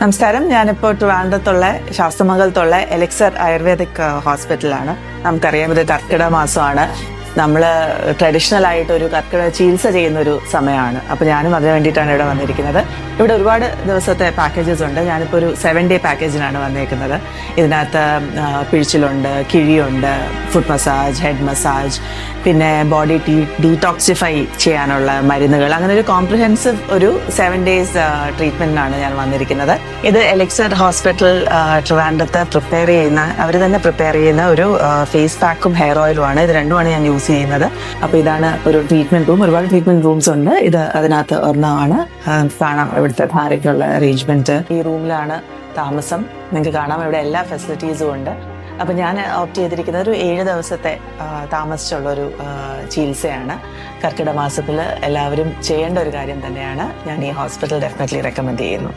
നമസ്കാരം. ഞാനിപ്പോൾ ട്രിവാൻഡ്രത്തുള്ള ശാസ്ത്രമംഗലത്തുള്ള elixir ayurvedic ഹോസ്പിറ്റലാണ്. നമുക്കറിയാം ഇത് കർക്കിടക മാസമാണ്. നമ്മൾ ട്രഡീഷണൽ ആയിട്ട് ഒരു കർക്കിടക ചികിത്സ ചെയ്യുന്ന ഒരു സമയമാണ്. അപ്പോൾ ഞാനും അതിന് വേണ്ടിയിട്ടാണ് ഇവിടെ വന്നിരിക്കുന്നത്. ഇവിടെ ഒരുപാട് ദിവസത്തെ പാക്കേജസ് ഉണ്ട്. ഞാനിപ്പോൾ ഒരു 7 ഡേ പാക്കേജിനാണ് വന്നിരിക്കുന്നത്. ഇതിനകത്ത് പിഴിച്ചിലുണ്ട്, കിഴിയുണ്ട്, ഫുഡ് മസാജ്, ഹെഡ് മസാജ്, പിന്നെ ബോഡി ഡീടോക്സിഫൈ ചെയ്യാനുള്ള മരുന്നുകൾ, അങ്ങനെ ഒരു കോംപ്രിഹെൻസീവ് ഒരു 7 ഡേയ്സ് ട്രീറ്റ്മെൻറ്റിനാണ് ഞാൻ വന്നിരിക്കുന്നത്. ഇത് എലിക്സർ ഹോസ്പിറ്റൽ ട്രിവാൻഡ്രത്ത് അവർ തന്നെ പ്രിപ്പയർ ചെയ്യുന്ന ഒരു ഫേസ് പാക്കും ഹെയർ ഓയിലുമാണ്. ഇത് രണ്ടുമാണ് ഞാൻ യൂസ് ചെയ്യുന്നത്. അപ്പോൾ ഇതാണ് ഒരു ട്രീറ്റ്മെൻറ്റ് റൂം. ഒരുപാട് ട്രീറ്റ്മെൻറ്റ് റൂംസ് ഉണ്ട്. ഇത് അതിനകത്ത് ഒരെണ്ണമാണ്. കാണാം ഇവിടുത്തെ ധാരയ്ക്കുള്ള അറേഞ്ച്മെൻറ്റ്. ഈ റൂമിലാണ് താമസം. നിങ്ങൾക്ക് കാണാം ഇവിടെ എല്ലാ ഫെസിലിറ്റീസും ഉണ്ട്. അപ്പം ഞാൻ ഓപ്റ്റ് ചെയ്തിരിക്കുന്നത് ഒരു 7 ദിവസത്തെ താമസിച്ചുള്ളൊരു ചികിത്സയാണ്. കർക്കിടക മാസത്തിൽ എല്ലാവരും ചെയ്യേണ്ട ഒരു കാര്യം തന്നെയാണ്. ഞാൻ ഈ ഹോസ്പിറ്റൽ ഡെഫിനറ്റ്ലി റെക്കമെൻഡ് ചെയ്യുന്നു.